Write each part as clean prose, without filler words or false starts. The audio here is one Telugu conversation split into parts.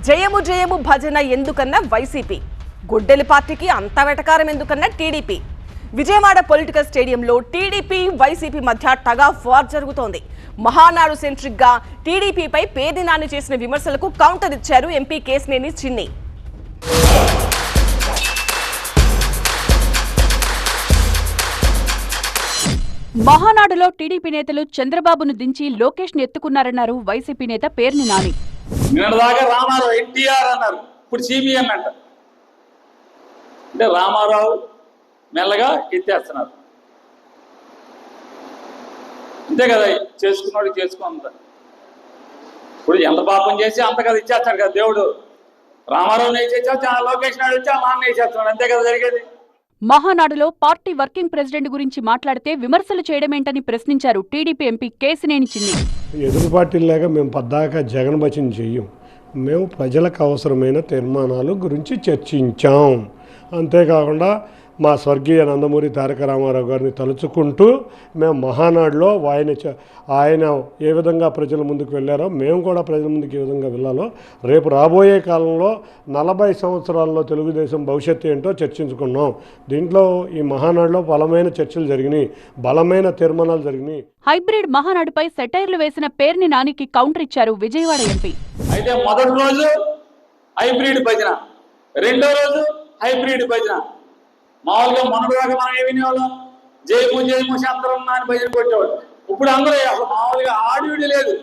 జయము జయము భజన ఎందుకన్న వైసీపీ, గుడ్డెలి పార్టీకి అంత వెటకారం ఎందుకన్న టీడీపీ. విజయవాడ పొలిటికల్ స్టేడియంలో టీడీపీ వైసీపీ మధ్య టగ్ ఆఫ్ వార్ జరుగుతోంది. మహానాడు సెంట్రిక్ గా టీడీపీపై పేర్ని నాని చేసిన విమర్శలకు కౌంటర్ ఇచ్చారు ఎంపీ కేశినేని చిన్ని. మహానాడులో టీడీపీ నేతలు చంద్రబాబును దించి లోకేష్ ని ఎత్తుకున్నారన్నారు వైసీపీ నేత పేర్ని నాని. నిన్నదాకా రామారావు ఎన్టీఆర్ అన్నారు, ఇప్పుడు సిబిఎన్ అంటారు. అంటే రామారావు మెల్లగా ఎత్తేస్తున్నారు. అంతే కదా, చేసుకున్నాడు చేసుకుంటారు. ఇప్పుడు ఎంత పాపం చేసి అంత కదా ఇచ్చేస్తాడు కదా దేవుడు. రామారావుని వేసేచ్చా, లోకేష్ నాయుడు వచ్చి నాన్న వేసేస్తున్నాడు. అంతే కదా జరిగేది. మహానాడులో పార్టీ వర్కింగ్ ప్రెసిడెంట్ గురించి మాట్లాడితే విమర్శలు చేయడమేంటని ప్రశ్నించారు టీడీపీ ఎంపీ కేశినేని చిన్ని. ఎదురు పార్టీలాగా మేము పద్దాకా జగన్ భజన చెయ్యం. మేము ప్రజలకు అవసరమైన తీర్మానాలు గురించి చర్చించాం. అంతేకాకుండా మా స్వర్గీయ నందమూరి తారక రామారావు గారిని తలుచుకుంటూ మేము మహానాడులో ఆయన ఏ విధంగా ప్రజల ముందుకు వెళ్ళారో మేము కూడా ప్రజల ముందుకు ఏ విధంగా వెళ్ళాలో, రేపు రాబోయే కాలంలో 40 సంవత్సరాల్లో తెలుగుదేశం భవిష్యత్తు ఏంటో చర్చించుకున్నాం. దీంట్లో ఈ మహానాడులో బలమైన చర్చలు జరిగినాయి, బలమైన తీర్మానాలు జరిగినాయి. హైబ్రిడ్ మహానాడుపై సెటైర్లు వేసిన పేర్ని నానికి కౌంటర్ ఇచ్చారు విజయవాడ ఎంపీ. అయితే మొదటి రోజు హైబ్రిడ్ భజన, రెండో రోజు హైబ్రిడ్ భజన. మామూలుగా మొన్నటిదాకా మనం ఏమి వినేవాళ్ళం, జయము జయము శాంతరన్న అని భజన కొట్టేవాడు. ఇప్పుడు అందరూ అసలు మామూలుగా ఆడివిడి లేదు.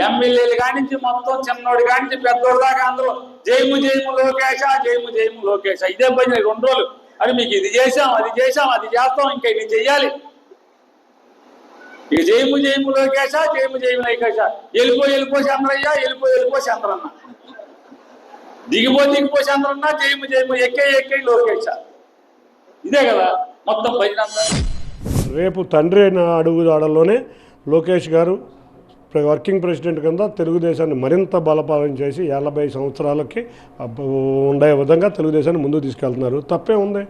ఎమ్మెల్యేలు కానించి మొత్తం చిన్నోడి కానించి పెద్దోడి దాకా అందరూ జయము జయము లోకేశ, జయము జయము లోకేశ. ఇదే భజన 2 రోజులు. అని మీకు ఇది చేసాం, అది చేసాం, అది చేస్తాం, ఇంకా ఇది చెయ్యాలి. ఇక జయము జయము లోకేశ, జయము జయము లోకేశ. వెళ్ళిపో చంద్రయ్య, వెళ్ళిపో చంద్రన్న. దిగిపో చంద్రన్న, జయము జయము ఎక్కే లోకేశ. ఇదే కదా మొత్తం భజన. రేపు తండ్రి అడుగుదాడల్లోనే లోకేష్ గారు వర్కింగ్ ప్రెసిడెంట్ కింద తెలుగుదేశాన్ని మరింత బలపాలన చేసి 50 సంవత్సరాలకి ఉండే విధంగా తెలుగుదేశాన్ని ముందుకు తీసుకెళ్తున్నారు. తప్పే ఉంది.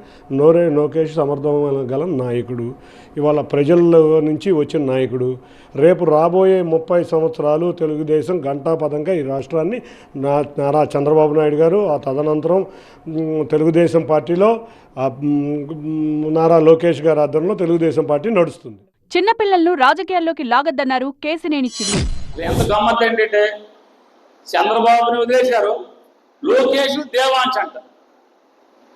లోకేష్ సమర్థమైన గల నాయకుడు, ఇవాళ ప్రజల నుంచి వచ్చిన నాయకుడు. రేపు రాబోయే 30 సంవత్సరాలు తెలుగుదేశం ఘంటాపథంగా ఈ రాష్ట్రాన్ని నారా చంద్రబాబు నాయుడు గారు, ఆ తదనంతరం తెలుగుదేశం పార్టీలో నారా లోకేష్ గారి ఆధ్వర్యంలో తెలుగుదేశం పార్టీ నడుస్తుంది. చిన్నపిల్లలను రాజకీయాల్లోకి లాగద్దన్నారు కేశినేని చిన్ని. ఎంత గమ్మత్ ఏంటంటే చంద్రబాబుని వదిలేశారు, లోకేష్ దేవాంశ్ అంట.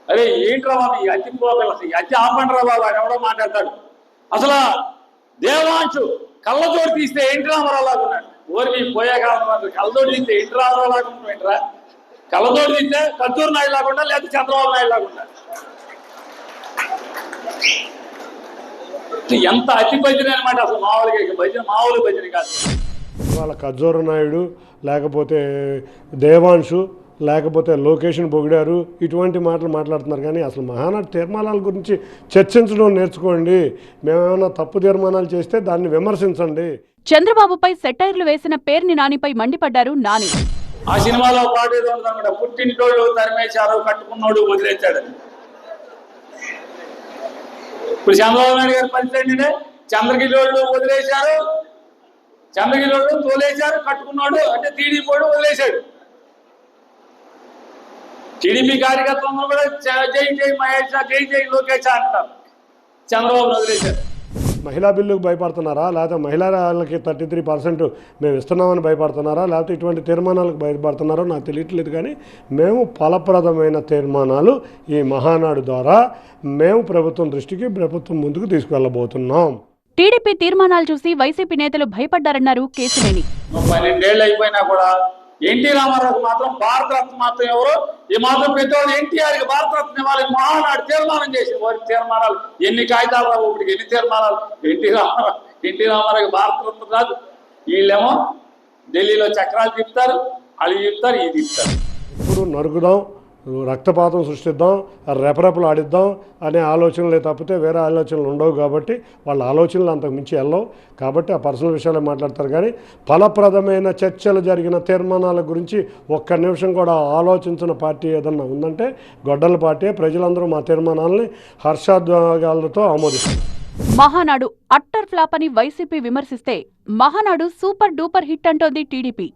అరే ఏంట్రా బాబు ఈ అతి పోగల అతి ఆపండ్రా బాబు అని ఎవడో మాట్లాడతాడు. అసలు దేవాంశు కళ్ళజోడు తీస్తే ఎన్టీ రామారావు లాగా ఉన్నాడు. ఓరి మీ పోయే కాలం కళ్ళజోడు తీస్తే ఎన్టీ రామారావు లాగా ఉంటాడు. కళ్ళజోడు తీస్తే కత్తూరు నాయుడు లాగా లేదా చంద్రబాబు నాయుడు లాగా ఉంటాడు. ఎంత అతి భజన అనమాట. అసలు మామూలుగా భజన మామూలు భజన కాదు. వాళ్ళ ఖర్జూర నాయుడు, లేకపోతే దేవాంశు, లేకపోతే లోకేష్ని పొగిడారు, ఇటువంటి మాటలు మాట్లాడుతున్నారు. కానీ అసలు మహానాడు తీర్మానాల గురించి చర్చించడం నేర్చుకోండి. మేమేమైనా తప్పు తీర్మానాలు చేస్తే దాన్ని విమర్శించండి. చంద్రబాబుపై సెటైర్లు వేసిన పేర్ని నానిపై మండిపడ్డారు నాని. ఆ సినిమాలో పాట ఏదో ఉందన్నమాట, పుట్టింటోళ్ళు తరిమేశారు, కట్టుకున్నోడు వదిలేశాడు. ఇప్పుడు చంద్రబాబు నాయుడు గారి పరిస్థితి ఏంటంటే చంద్రగిరిలోళ్ళు వదిలేశారు, చంద్రగిరిలోళ్ళు తోలేశారు, కట్టుకున్నాడు అంటే టీడీపీ వదిలేశాడు. టీడీపీ కార్యకర్తలందరూ కూడా జై జై మహేష్, జై జై లోకేష్ అంటారు. చంద్రబాబు వదిలేశారు. మహిళా బిల్లుకు భయపడుతున్నారా, లేకపోతే మహిళలకి 33% మేము ఇస్తున్నామని భయపడుతున్నారా, లేకపోతే ఇటువంటి తీర్మానాలకు భయపడుతున్నారో నాకు తెలియట్లేదు. కానీ మేము ఫలప్రదమైన తీర్మానాలు ఈ మహానాడు ద్వారా మేము ప్రభుత్వం దృష్టికి, ప్రభుత్వం ముందుకు తీసుకువెళ్ళబోతున్నాం. టీడీపీ తీర్మానాలు చూసి వైసీపీ నేతలు భయపడ్డారన్నారు కేశినేని. 12 ఏళ్ళు అయిపోయినా కూడా ఎన్టీ రామారావుకి మాత్రం భారతరత్న మాత్రం ఎవరు ఈ మాత్రం పెద్దవాళ్ళు ఎన్టీఆర్కి భారతరత్న ఇవ్వాలి. మహానాడు తీర్మానం చేసి వారి తీర్మానాలు ఎన్ని కాగితాలు రావు, ఇప్పటికి ఎన్ని తీర్మానాలు. ఎన్టీ రామారావుకి భారతరత్న రాదు. వీళ్ళేమో ఢిల్లీలో చక్రాలు తిప్పుతారు, వాళ్ళు చెప్తారు, ఇది తిప్పుతారు. ఇప్పుడు నరుకుదాం, రక్తపాతం సృష్టిద్దాం, రెపరెపలు ఆడిద్దాం అనే ఆలోచనలే తప్పితే వేరే ఆలోచనలు ఉండవు. కాబట్టి వాళ్ళ ఆలోచనలు అంతకు మించి వెళ్ళవు. కాబట్టి ఆ పర్సనల్ విషయాలే మాట్లాడతారు. కానీ ఫలప్రదమైన చర్చలు జరిగిన తీర్మానాల గురించి ఒక్క నిమిషం కూడా ఆలోచించిన పార్టీ ఏదన్నా ఉందంటే గొడ్డల పార్టీ. ప్రజలందరూ మా తీర్మానాలని హర్షోద్వేగాలతో ఆమోదిస్తారు. మహానాడు అట్టర్ ఫ్లాప్ అని వైసీపీ విమర్శిస్తే మహానాడు సూపర్ డూపర్ హిట్ అంటోంది టీడీపీ.